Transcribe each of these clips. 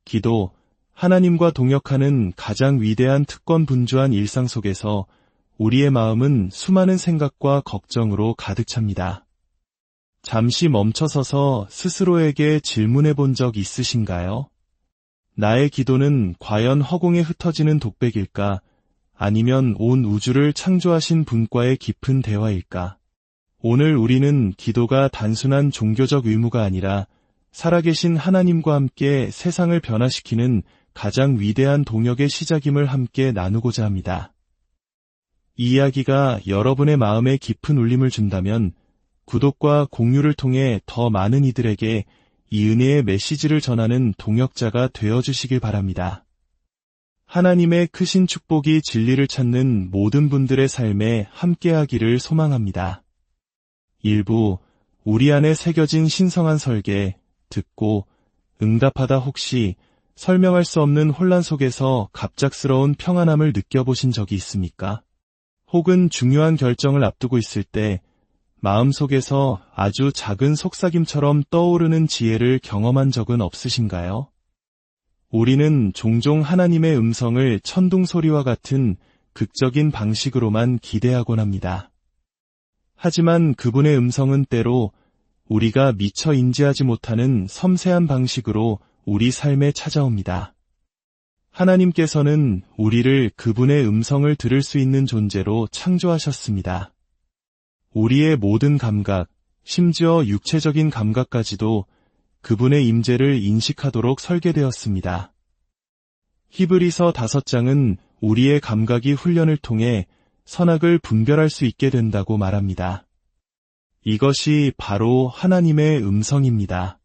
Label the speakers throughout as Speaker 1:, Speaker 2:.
Speaker 1: 기도, 하나님과 동역하는 가장 위대한 특권 분주한 일상 속에서 우리의 마음은 수많은 생각과 걱정으로 가득 찹니다. 잠시 멈춰서서 스스로에게 질문해 본 적 있으신가요? 나의 기도는 과연 허공에 흩어지는 독백일까? 아니면 온 우주를 창조하신 분과의 깊은 대화일까? 오늘 우리는 기도가 단순한 종교적 의무가 아니라 살아계신 하나님과 함께 세상을 변화시키는 가장 위대한 동역의 시작임을 함께 나누고자 합니다. 이 이야기가 여러분의 마음에 깊은 울림을 준다면 구독과 공유를 통해 더 많은 이들에게 이 은혜의 메시지를 전하는 동역자가 되어주시길 바랍니다. 하나님의 크신 축복이 진리를 찾는 모든 분들의 삶에 함께하기를 소망합니다. 일부 우리 안에 새겨진 신성한 설계, 듣고 응답하다. 혹시 설명할 수 없는 혼란 속에서 갑작스러운 평안함을 느껴보신 적이 있습니까? 혹은 중요한 결정을 앞두고 있을 때 마음속에서 아주 작은 속삭임처럼 떠오르는 지혜를 경험한 적은 없으신가요? 우리는 종종 하나님의 음성을 천둥소리와 같은 극적인 방식으로만 기대하곤 합니다. 하지만 그분의 음성은 때로 우리가 미처 인지하지 못하는 섬세한 방식으로 우리 삶에 찾아옵니다. 하나님께서는 우리를 그분의 음성을 들을 수 있는 존재로 창조하셨습니다. 우리의 모든 감각, 심지어 육체적인 감각까지도 그분의 임재를 인식하도록 설계되었습니다. 히브리서 5장은 우리의 감각이 훈련을 통해 선악을 분별할 수 있게 된다고 말합니다. 이것이 바로 하나님의 음성입니다.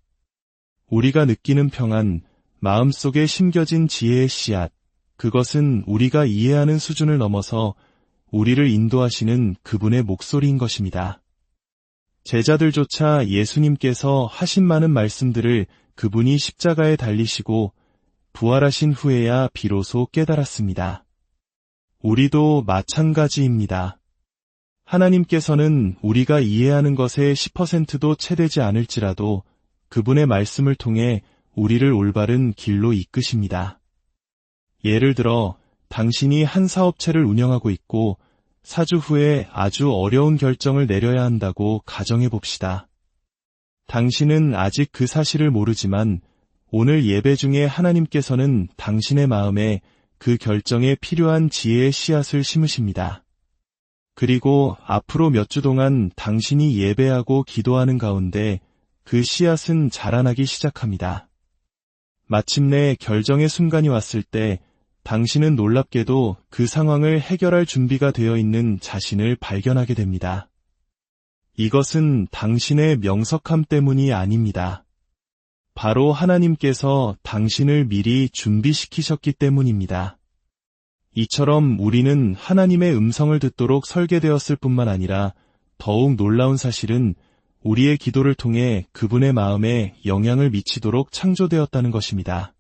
Speaker 1: 우리가 느끼는 평안, 마음속에 심겨진 지혜의 씨앗, 그것은 우리가 이해하는 수준을 넘어서 우리를 인도하시는 그분의 목소리인 것입니다. 제자들조차 예수님께서 하신 많은 말씀들을 그분이 십자가에 달리시고 부활하신 후에야 비로소 깨달았습니다. 우리도 마찬가지입니다. 하나님께서는 우리가 이해하는 것의 10%도 채 되지 않을지라도 그분의 말씀을 통해 우리를 올바른 길로 이끄십니다. 예를 들어 당신이 한 사업체를 운영하고 있고 4주 후에 아주 어려운 결정을 내려야 한다고 가정해 봅시다. 당신은 아직 그 사실을 모르지만 오늘 예배 중에 하나님께서는 당신의 마음에 그 결정에 필요한 지혜의 씨앗을 심으십니다. 그리고 앞으로 몇 주 동안 당신이 예배하고 기도하는 가운데 그 씨앗은 자라나기 시작합니다. 마침내 결정의 순간이 왔을 때 당신은 놀랍게도 그 상황을 해결할 준비가 되어 있는 자신을 발견하게 됩니다. 이것은 당신의 명석함 때문이 아닙니다. 바로 하나님께서 당신을 미리 준비시키셨기 때문입니다. 이처럼 우리는 하나님의 음성을 듣도록 설계되었을 뿐만 아니라 더욱 놀라운 사실은 우리의 기도를 통해 그분의 마음에 영향을 미치도록 창조되었다는 것입니다.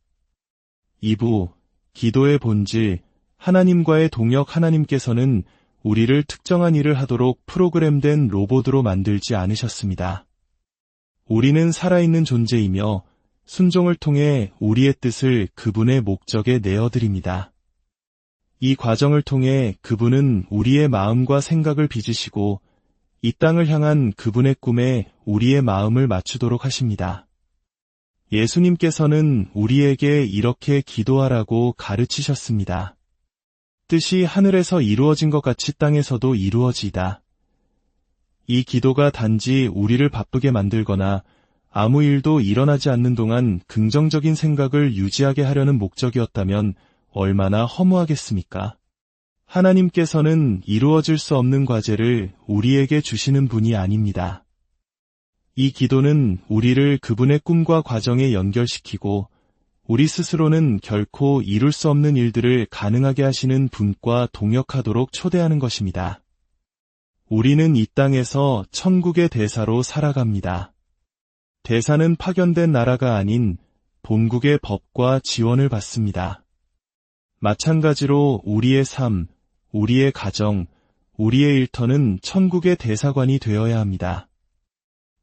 Speaker 1: 2부, 기도의 본질, 하나님과의 동역. 하나님께서는 우리를 특정한 일을 하도록 프로그램된 로봇으로 만들지 않으셨습니다. 우리는 살아있는 존재이며 순종을 통해 우리의 뜻을 그분의 목적에 내어드립니다. 이 과정을 통해 그분은 우리의 마음과 생각을 빚으시고 이 땅을 향한 그분의 꿈에 우리의 마음을 맞추도록 하십니다. 예수님께서는 우리에게 이렇게 기도하라고 가르치셨습니다. 뜻이 하늘에서 이루어진 것 같이 땅에서도 이루어지이다. 이 기도가 단지 우리를 바쁘게 만들거나 아무 일도 일어나지 않는 동안 긍정적인 생각을 유지하게 하려는 목적이었다면 얼마나 허무하겠습니까? 하나님께서는 이루어질 수 없는 과제를 우리에게 주시는 분이 아닙니다. 이 기도는 우리를 그분의 꿈과 과정에 연결시키고 우리 스스로는 결코 이룰 수 없는 일들을 가능하게 하시는 분과 동역하도록 초대하는 것입니다. 우리는 이 땅에서 천국의 대사로 살아갑니다. 대사는 파견된 나라가 아닌 본국의 법과 지원을 받습니다. 마찬가지로 우리의 삶, 우리의 가정, 우리의 일터는 천국의 대사관이 되어야 합니다.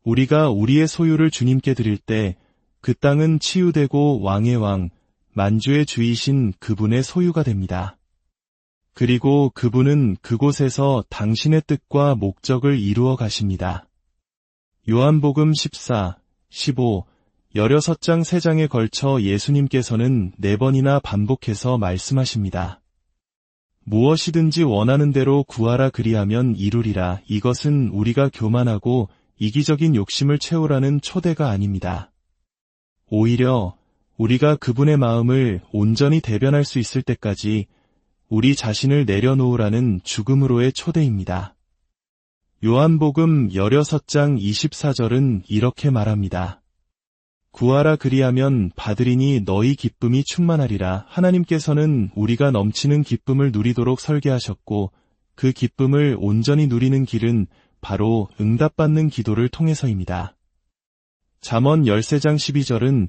Speaker 1: 우리가 우리의 소유를 주님께 드릴 때 그 땅은 치유되고 왕의 왕, 만주의 주이신 그분의 소유가 됩니다. 그리고 그분은 그곳에서 당신의 뜻과 목적을 이루어 가십니다. 요한복음 14, 15, 16장 3장에 걸쳐 예수님께서는 4번이나 반복해서 말씀하십니다. 무엇이든지 원하는 대로 구하라 그리하면 이루리라. 이것은 우리가 교만하고 이기적인 욕심을 채우라는 초대가 아닙니다. 오히려 우리가 그분의 마음을 온전히 대변할 수 있을 때까지 우리 자신을 내려놓으라는 죽음으로의 초대입니다. 요한복음 16장 24절은 이렇게 말합니다. 구하라 그리하면 받으리니 너희 기쁨이 충만하리라. 하나님께서는 우리가 넘치는 기쁨을 누리도록 설계하셨고 그 기쁨을 온전히 누리는 길은 바로 응답받는 기도를 통해서입니다. 잠언 13장 12절은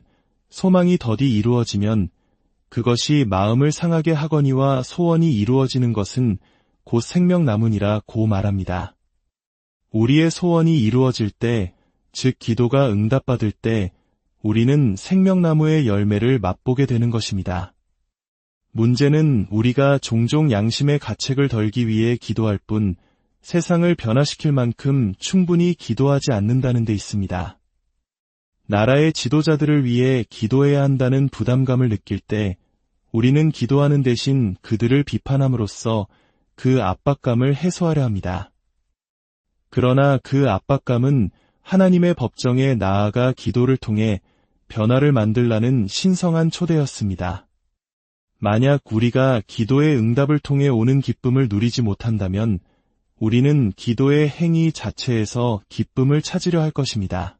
Speaker 1: 소망이 더디 이루어지면 그것이 마음을 상하게 하거니와 소원이 이루어지는 것은 곧 생명나무니라 고 말합니다. 우리의 소원이 이루어질 때, 즉 기도가 응답받을 때 우리는 생명나무의 열매를 맛보게 되는 것입니다. 문제는 우리가 종종 양심의 가책을 덜기 위해 기도할 뿐 세상을 변화시킬 만큼 충분히 기도하지 않는다는 데 있습니다. 나라의 지도자들을 위해 기도해야 한다는 부담감을 느낄 때 우리는 기도하는 대신 그들을 비판함으로써 그 압박감을 해소하려 합니다. 그러나 그 압박감은 하나님의 법정에 나아가 기도를 통해 변화를 만들라는 신성한 초대였습니다. 만약 우리가 기도의 응답을 통해 오는 기쁨을 누리지 못한다면 우리는 기도의 행위 자체에서 기쁨을 찾으려 할 것입니다.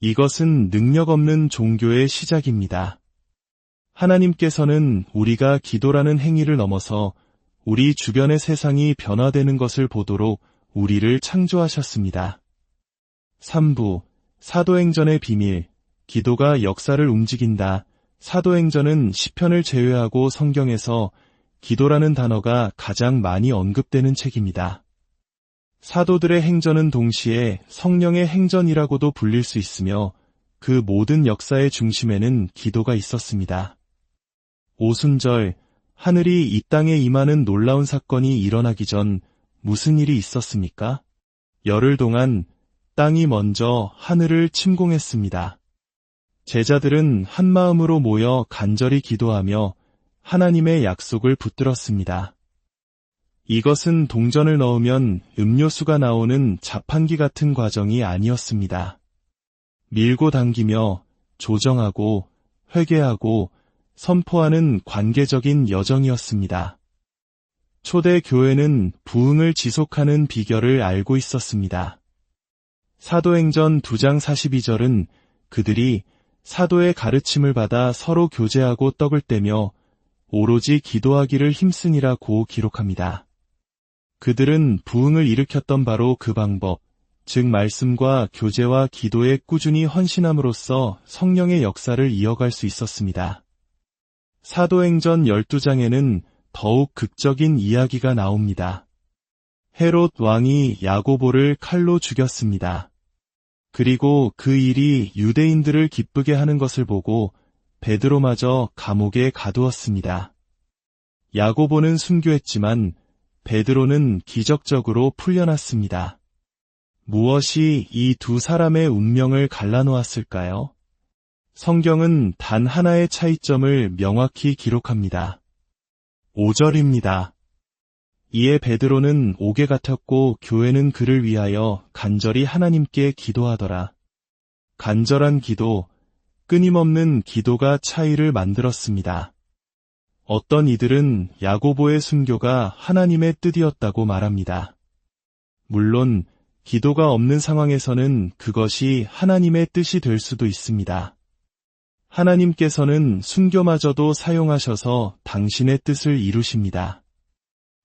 Speaker 1: 이것은 능력 없는 종교의 시작입니다. 하나님께서는 우리가 기도라는 행위를 넘어서 우리 주변의 세상이 변화되는 것을 보도록 우리를 창조하셨습니다. 3부 사도행전의 비밀, 기도가 역사를 움직인다. 사도행전은 시편을 제외하고 성경에서 기도라는 단어가 가장 많이 언급되는 책입니다. 사도들의 행전은 동시에 성령의 행전이라고도 불릴 수 있으며 그 모든 역사의 중심에는 기도가 있었습니다. 오순절, 하늘이 이 땅에 임하는 놀라운 사건이 일어나기 전 무슨 일이 있었습니까? 열흘 동안 땅이 먼저 하늘을 침공했습니다. 제자들은 한마음으로 모여 간절히 기도하며 하나님의 약속을 붙들었습니다. 이것은 동전을 넣으면 음료수가 나오는 자판기 같은 과정이 아니었습니다. 밀고 당기며 조정하고 회개하고 선포하는 관계적인 여정이었습니다. 초대 교회는 부흥을 지속하는 비결을 알고 있었습니다. 사도행전 2장 42절은 그들이 사도의 가르침을 받아 서로 교제하고 떡을 떼며 오로지 기도하기를 힘쓰니라고 기록합니다. 그들은 부흥을 일으켰던 바로 그 방법, 즉 말씀과 교제와 기도에 꾸준히 헌신함으로써 성령의 역사를 이어갈 수 있었습니다. 사도행전 12장에는 더욱 극적인 이야기가 나옵니다. 헤롯 왕이 야고보를 칼로 죽였습니다. 그리고 그 일이 유대인들을 기쁘게 하는 것을 보고 베드로마저 감옥에 가두었습니다. 야고보는 순교했지만 베드로는 기적적으로 풀려났습니다. 무엇이 이 두 사람의 운명을 갈라놓았을까요? 성경은 단 하나의 차이점을 명확히 기록합니다. 5절입니다. 이에 베드로는 옥에 갇혔고 교회는 그를 위하여 간절히 하나님께 기도하더라. 간절한 기도, 끊임없는 기도가 차이를 만들었습니다. 어떤 이들은 야고보의 순교가 하나님의 뜻이었다고 말합니다. 물론 기도가 없는 상황에서는 그것이 하나님의 뜻이 될 수도 있습니다. 하나님께서는 순교마저도 사용하셔서 당신의 뜻을 이루십니다.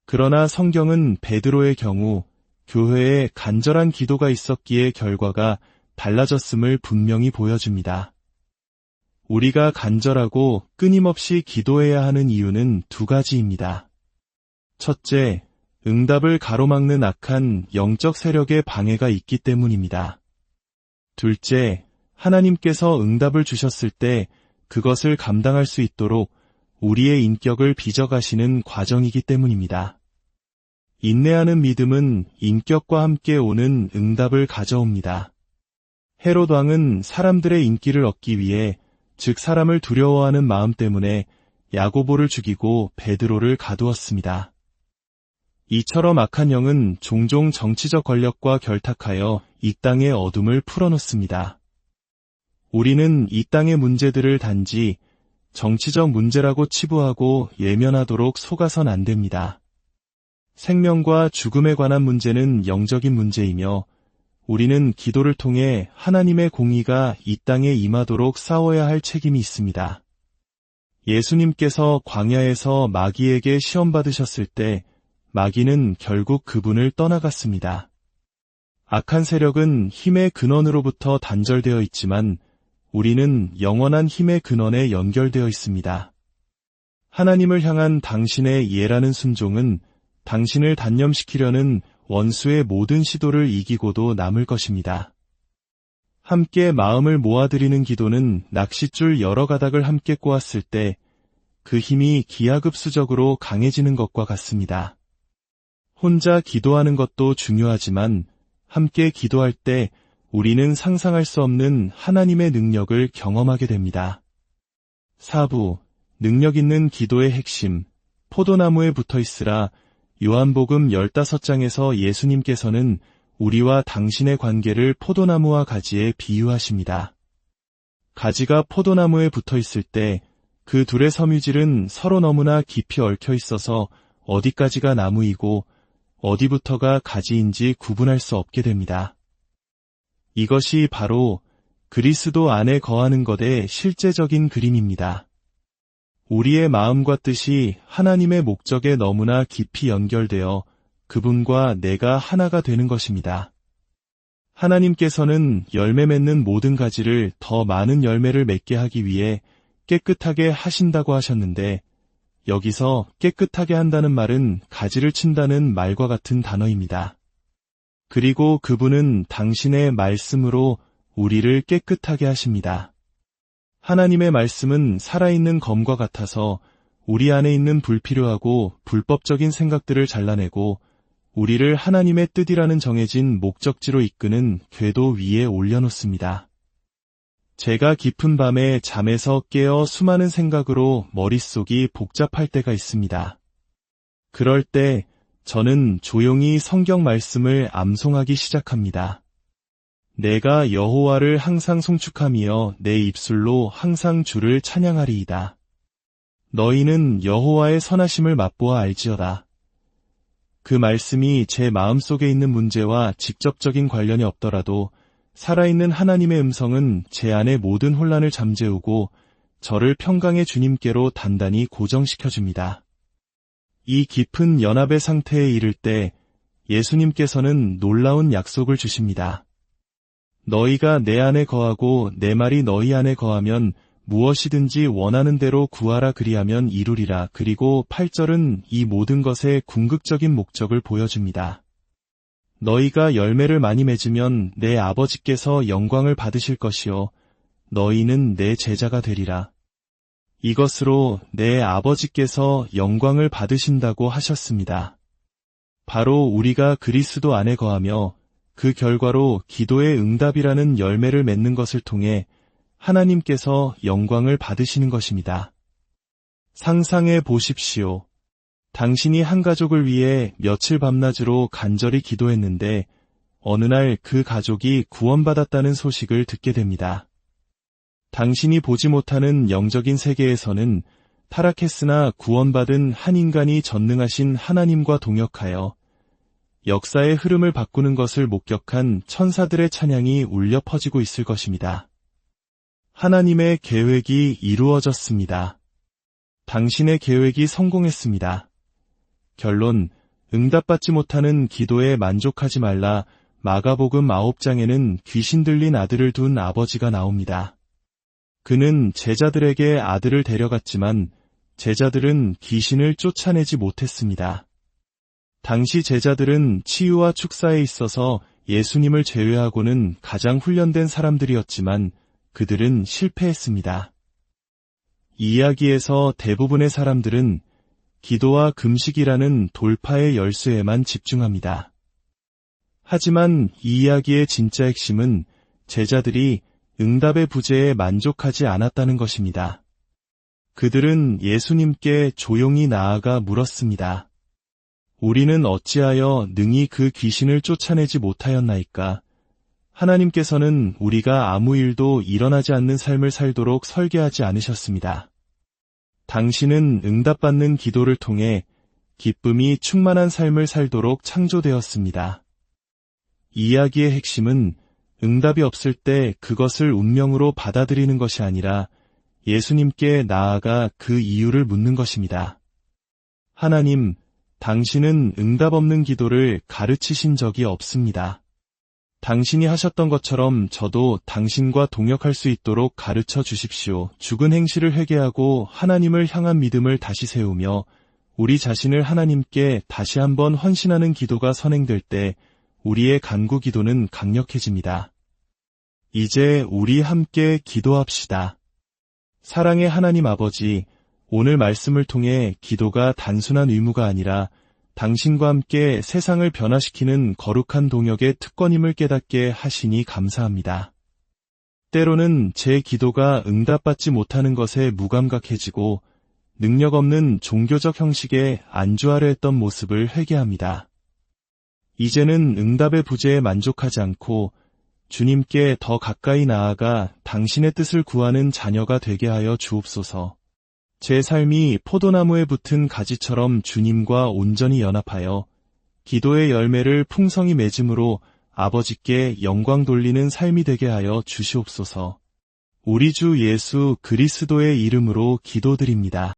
Speaker 1: 그러나 성경은 베드로의 경우 교회에 간절한 기도가 있었기에 결과가 달라졌음을 분명히 보여줍니다. 우리가 간절하고 끊임없이 기도해야 하는 이유는 두 가지입니다. 첫째, 응답을 가로막는 악한 영적 세력의 방해가 있기 때문입니다. 둘째, 하나님께서 응답을 주셨을 때 그것을 감당할 수 있도록 우리의 인격을 빚어가시는 과정이기 때문입니다. 인내하는 믿음은 인격과 함께 오는 응답을 가져옵니다. 헤롯 왕은 사람들의 인기를 얻기 위해, 즉 사람을 두려워하는 마음 때문에 야고보를 죽이고 베드로를 가두었습니다. 이처럼 악한 영은 종종 정치적 권력과 결탁하여 이 땅의 어둠을 풀어놓습니다. 우리는 이 땅의 문제들을 단지 정치적 문제라고 치부하고 예면하도록 속아선 안 됩니다. 생명과 죽음에 관한 문제는 영적인 문제이며 우리는 기도를 통해 하나님의 공의가 이 땅에 임하도록 싸워야 할 책임이 있습니다. 예수님께서 광야에서 마귀에게 시험받으셨을 때 마귀는 결국 그분을 떠나갔습니다. 악한 세력은 힘의 근원으로부터 단절되어 있지만 우리는 영원한 힘의 근원에 연결되어 있습니다. 하나님을 향한 당신의 예라는 순종은 당신을 단념시키려는 원수의 모든 시도를 이기고도 남을 것입니다. 함께 마음을 모아드리는 기도는 낚싯줄 여러 가닥을 함께 꼬았을 때 그 힘이 기하급수적으로 강해지는 것과 같습니다. 혼자 기도하는 것도 중요하지만 함께 기도할 때 우리는 상상할 수 없는 하나님의 능력을 경험하게 됩니다. 4부, 능력 있는 기도의 핵심, 포도나무에 붙어 있으라. 요한복음 15장에서 예수님께서는 우리와 당신의 관계를 포도나무와 가지에 비유하십니다. 가지가 포도나무에 붙어 있을 때 그 둘의 섬유질은 서로 너무나 깊이 얽혀 있어서 어디까지가 나무이고 어디부터가 가지인지 구분할 수 없게 됩니다. 이것이 바로 그리스도 안에 거하는 것의 실제적인 그림입니다. 우리의 마음과 뜻이 하나님의 목적에 너무나 깊이 연결되어 그분과 내가 하나가 되는 것입니다. 하나님께서는 열매 맺는 모든 가지를 더 많은 열매를 맺게 하기 위해 깨끗하게 하신다고 하셨는데 여기서 깨끗하게 한다는 말은 가지를 친다는 말과 같은 단어입니다. 그리고 그분은 당신의 말씀으로 우리를 깨끗하게 하십니다. 하나님의 말씀은 살아있는 검과 같아서 우리 안에 있는 불필요하고 불법적인 생각들을 잘라내고 우리를 하나님의 뜻이라는 정해진 목적지로 이끄는 궤도 위에 올려놓습니다. 제가 깊은 밤에 잠에서 깨어 수많은 생각으로 머릿속이 복잡할 때가 있습니다. 그럴 때 저는 조용히 성경 말씀을 암송하기 시작합니다. 내가 여호와를 항상 송축하며 내 입술로 항상 주를 찬양하리이다. 너희는 여호와의 선하심을 맛보아 알지어다. 그 말씀이 제 마음속에 있는 문제와 직접적인 관련이 없더라도 살아있는 하나님의 음성은 제 안의 모든 혼란을 잠재우고 저를 평강의 주님께로 단단히 고정시켜줍니다. 이 깊은 연합의 상태에 이를 때 예수님께서는 놀라운 약속을 주십니다. 너희가 내 안에 거하고 내 말이 너희 안에 거하면 무엇이든지 원하는 대로 구하라 그리하면 이루리라. 그리고 8절은 이 모든 것의 궁극적인 목적을 보여줍니다. 너희가 열매를 많이 맺으면 내 아버지께서 영광을 받으실 것이요 너희는 내 제자가 되리라. 이것으로 내 아버지께서 영광을 받으신다고 하셨습니다. 바로 우리가 그리스도 안에 거하며 그 결과로 기도의 응답이라는 열매를 맺는 것을 통해 하나님께서 영광을 받으시는 것입니다. 상상해 보십시오. 당신이 한 가족을 위해 며칠 밤낮으로 간절히 기도했는데 어느 날 그 가족이 구원받았다는 소식을 듣게 됩니다. 당신이 보지 못하는 영적인 세계에서는 타락했으나 구원받은 한 인간이 전능하신 하나님과 동역하여 역사의 흐름을 바꾸는 것을 목격한 천사들의 찬양이 울려 퍼지고 있을 것입니다. 하나님의 계획이 이루어졌습니다. 당신의 계획이 성공했습니다. 결론, 응답받지 못하는 기도에 만족하지 말라. 마가복음 9장에는 귀신 들린 아들을 둔 아버지가 나옵니다. 그는 제자들에게 아들을 데려갔지만 제자들은 귀신을 쫓아내지 못했습니다. 당시 제자들은 치유와 축사에 있어서 예수님을 제외하고는 가장 훈련된 사람들이었지만 그들은 실패했습니다. 이 이야기에서 대부분의 사람들은 기도와 금식이라는 돌파의 열쇠에만 집중합니다. 하지만 이 이야기의 진짜 핵심은 제자들이 응답의 부재에 만족하지 않았다는 것입니다. 그들은 예수님께 조용히 나아가 물었습니다. 우리는 어찌하여 능히 그 귀신을 쫓아내지 못하였나이까? 하나님께서는 우리가 아무 일도 일어나지 않는 삶을 살도록 설계하지 않으셨습니다. 당신은 응답받는 기도를 통해 기쁨이 충만한 삶을 살도록 창조되었습니다. 이 이야기의 핵심은 응답이 없을 때 그것을 운명으로 받아들이는 것이 아니라 예수님께 나아가 그 이유를 묻는 것입니다. 하나님, 당신은 응답 없는 기도를 가르치신 적이 없습니다. 당신이 하셨던 것처럼 저도 당신과 동역할 수 있도록 가르쳐 주십시오. 죽은 행실을 회개하고 하나님을 향한 믿음을 다시 세우며 우리 자신을 하나님께 다시 한번 헌신하는 기도가 선행될 때 우리의 간구 기도는 강력해집니다. 이제 우리 함께 기도합시다. 사랑의 하나님 아버지, 오늘 말씀을 통해 기도가 단순한 의무가 아니라 당신과 함께 세상을 변화시키는 거룩한 동역의 특권임을 깨닫게 하시니 감사합니다. 때로는 제 기도가 응답받지 못하는 것에 무감각해지고 능력 없는 종교적 형식에 안주하려 했던 모습을 회개합니다. 이제는 응답의 부재에 만족하지 않고 주님께 더 가까이 나아가 당신의 뜻을 구하는 자녀가 되게 하여 주옵소서. 제 삶이 포도나무에 붙은 가지처럼 주님과 온전히 연합하여 기도의 열매를 풍성히 맺음으로 아버지께 영광 돌리는 삶이 되게 하여 주시옵소서. 우리 주 예수 그리스도의 이름으로 기도드립니다.